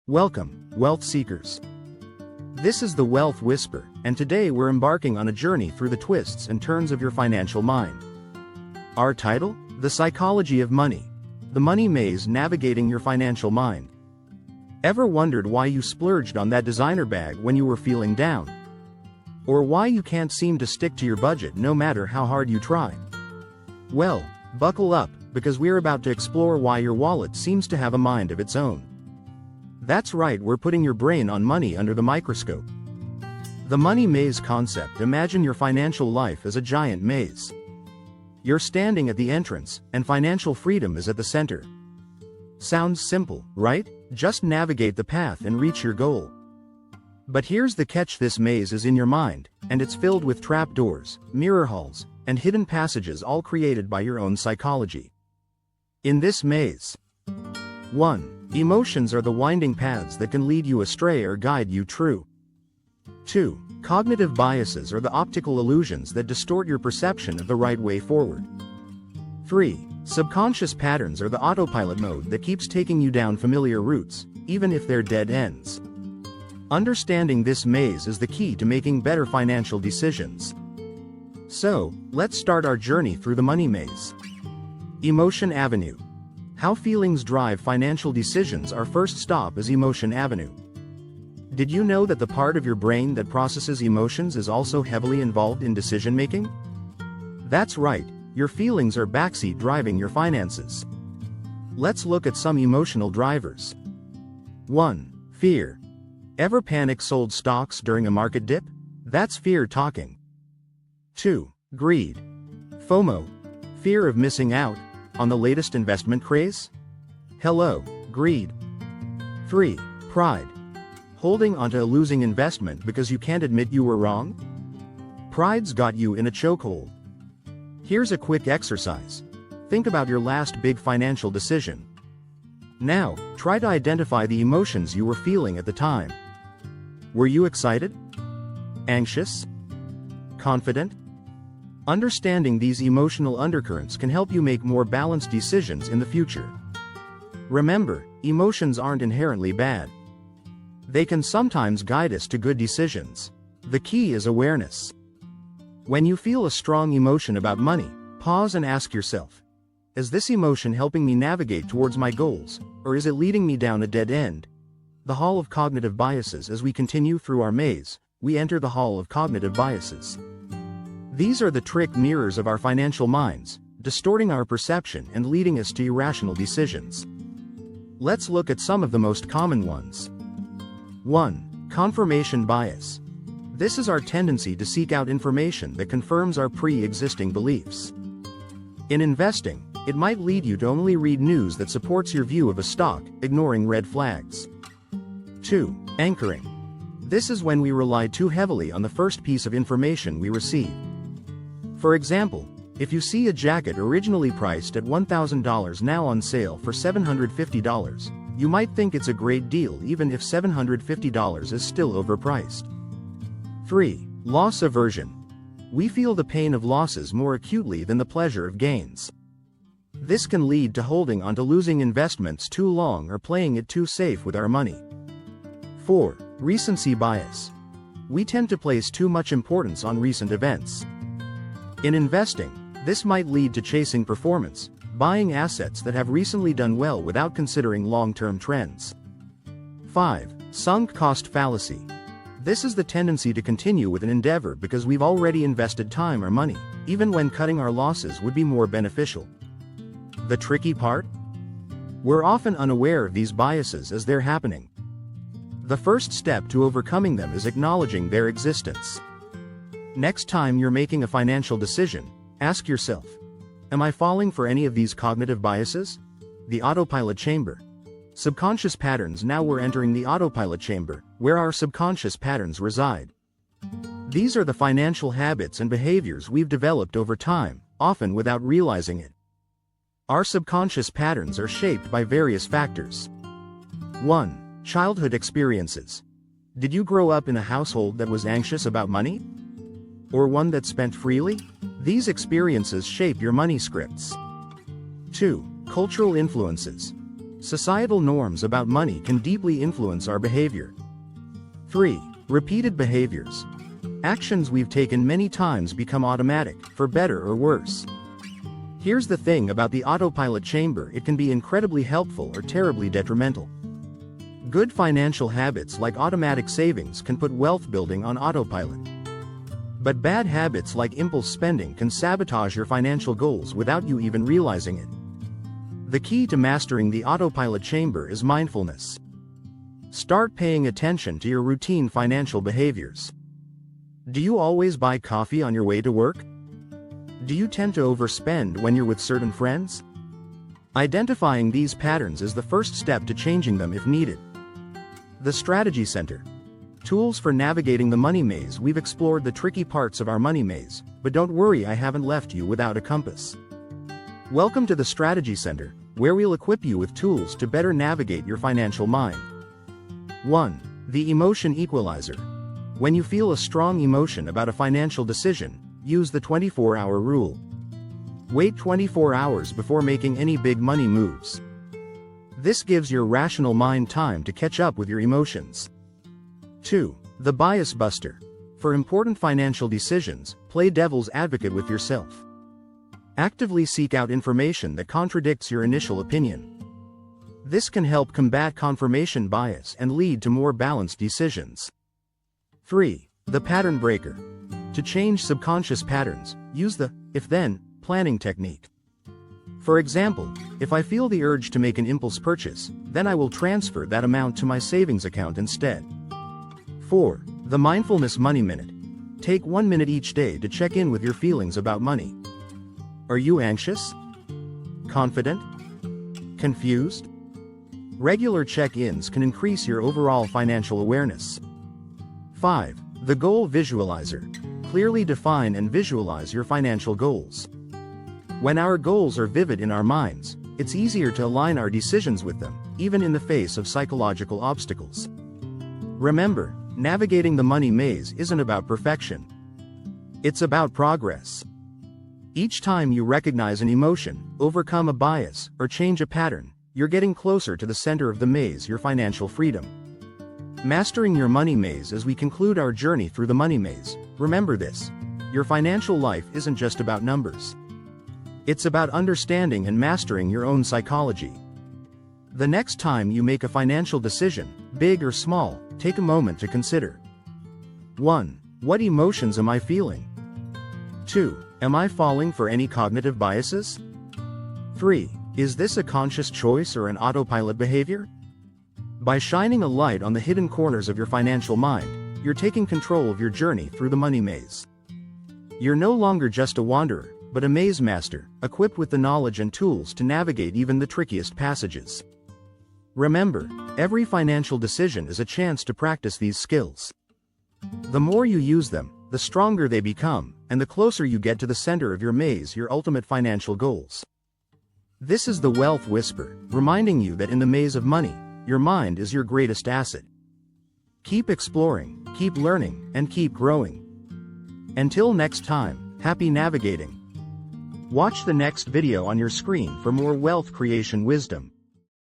Welcome, wealth seekers. This is the Wealth Whisper, and today we're embarking on a journey through the twists and turns of your financial mind. Our title? The Psychology of Money. The Money Maze Navigating Your Financial Mind. Ever wondered why you splurged on that designer bag when you were feeling down? Or why you can't seem to stick to your budget no matter how hard you try? Well, buckle up, because we're about to explore why your wallet seems to have a mind of its own. That's right, we're putting your brain on money under the microscope. The money maze concept: imagine your financial life as a giant maze. You're standing at the entrance, and financial freedom is at the center. Sounds simple, right? Just navigate the path and reach your goal. But here's the catch: this maze is in your mind, and it's filled with trapdoors, mirror halls, and hidden passages, all created by your own psychology. In this maze, 1. Emotions are the winding paths that can lead you astray or guide you true. 2. Cognitive biases are the optical illusions that distort your perception of the right way forward. 3. Subconscious patterns are the autopilot mode that keeps taking you down familiar routes, even if they're dead ends. Understanding this maze is the key to making better financial decisions. So, let's start our journey through the money maze. Emotion Avenue. How feelings drive financial decisions. Our first stop is Emotion Avenue. Did you know that the part of your brain that processes emotions is also heavily involved in decision-making? That's right, your feelings are backseat driving your finances. Let's look at some emotional drivers. 1. Fear. Ever panic sold stocks during a market dip? That's fear talking. 2. Greed. FOMO. Fear of missing out on the latest investment craze? Hello, greed. 3. Pride. Holding onto a losing investment because you can't admit you were wrong? Pride's got you in a chokehold. Here's a quick exercise. Think about your last big financial decision. Now, try to identify the emotions you were feeling at the time. Were you excited? Anxious? Confident? Understanding these emotional undercurrents can help you make more balanced decisions in the future. Remember, emotions aren't inherently bad. They can sometimes guide us to good decisions. The key is awareness. When you feel a strong emotion about money, pause and ask yourself, is this emotion helping me navigate towards my goals, or is it leading me down a dead end? The Hall of Cognitive Biases. As we continue through our maze, we enter the Hall of Cognitive Biases. These are the trick mirrors of our financial minds, distorting our perception and leading us to irrational decisions. Let's look at some of the most common ones. 1. Confirmation bias. This is our tendency to seek out information that confirms our pre-existing beliefs. In investing, it might lead you to only read news that supports your view of a stock, ignoring red flags. 2. Anchoring. This is when we rely too heavily on the first piece of information we receive. For example, if you see a jacket originally priced at $1,000 now on sale for $750, you might think it's a great deal even if $750 is still overpriced. 3. Loss aversion. We feel the pain of losses more acutely than the pleasure of gains. This can lead to holding onto losing investments too long or playing it too safe with our money. 4. Recency bias. We tend to place too much importance on recent events. In investing, this might lead to chasing performance, buying assets that have recently done well without considering long-term trends. 5. Sunk cost fallacy. This is the tendency to continue with an endeavor because we've already invested time or money, even when cutting our losses would be more beneficial. The tricky part? We're often unaware of these biases as they're happening. The first step to overcoming them is acknowledging their existence. Next time you're making a financial decision, ask yourself, am I falling for any of these cognitive biases? The autopilot chamber. Subconscious patterns. Now we're entering the autopilot chamber, where our subconscious patterns reside. These are the financial habits and behaviors we've developed over time, often without realizing it. Our subconscious patterns are shaped by various factors. 1. Childhood experiences. Did you grow up in a household that was anxious about money? Or one that spent freely? These experiences shape your money scripts. 2. Cultural influences. Societal norms about money can deeply influence our behavior. 3. Repeated behaviors. Actions we've taken many times become automatic, for better or worse. Here's the thing about the autopilot chamber: it can be incredibly helpful or terribly detrimental. Good financial habits like automatic savings can put wealth building on autopilot. But bad habits like impulse spending can sabotage your financial goals without you even realizing it. The key to mastering the autopilot chamber is mindfulness. Start paying attention to your routine financial behaviors. Do you always buy coffee on your way to work? Do you tend to overspend when you're with certain friends? Identifying these patterns is the first step to changing them if needed. The Strategy Center. Tools for navigating the money maze. We've explored the tricky parts of our money maze, but don't worry, I haven't left you without a compass. Welcome to the Strategy Center, where we'll equip you with tools to better navigate your financial mind. 1. The Emotion Equalizer. When you feel a strong emotion about a financial decision, use the 24-hour rule. Wait 24 hours before making any big money moves. This gives your rational mind time to catch up with your emotions. 2. The Bias Buster. For important financial decisions, play devil's advocate with yourself. Actively seek out information that contradicts your initial opinion. This can help combat confirmation bias and lead to more balanced decisions. 3. The Pattern Breaker. To change subconscious patterns, use the if-then planning technique. For example, if I feel the urge to make an impulse purchase, then I will transfer that amount to my savings account instead. 4. The Mindfulness Money Minute. Take 1 minute each day to check in with your feelings about money. Are you anxious? Confident? Confused? Regular check-ins can increase your overall financial awareness. 5. The Goal Visualizer. Clearly define and visualize your financial goals. When our goals are vivid in our minds, it's easier to align our decisions with them, even in the face of psychological obstacles. Remember, navigating the money maze isn't about perfection. It's about progress. Each time you recognize an emotion, overcome a bias, or change a pattern, you're getting closer to the center of the maze, your financial freedom. Mastering your money maze. As we conclude our journey through the money maze, remember this: your financial life isn't just about numbers. It's about understanding and mastering your own psychology. The next time you make a financial decision, big or small, take a moment to consider. 1. What emotions am I feeling? 2. Am I falling for any cognitive biases? 3. Is this a conscious choice or an autopilot behavior? By shining a light on the hidden corners of your financial mind, you're taking control of your journey through the money maze. You're no longer just a wanderer, but a maze master, equipped with the knowledge and tools to navigate even the trickiest passages. Remember, every financial decision is a chance to practice these skills. The more you use them, the stronger they become, and the closer you get to the center of your maze, your ultimate financial goals. This is the Wealth Whisper, reminding you that in the maze of money, your mind is your greatest asset. Keep exploring, keep learning, and keep growing. Until next time, happy navigating. Watch the next video on your screen for more wealth creation wisdom.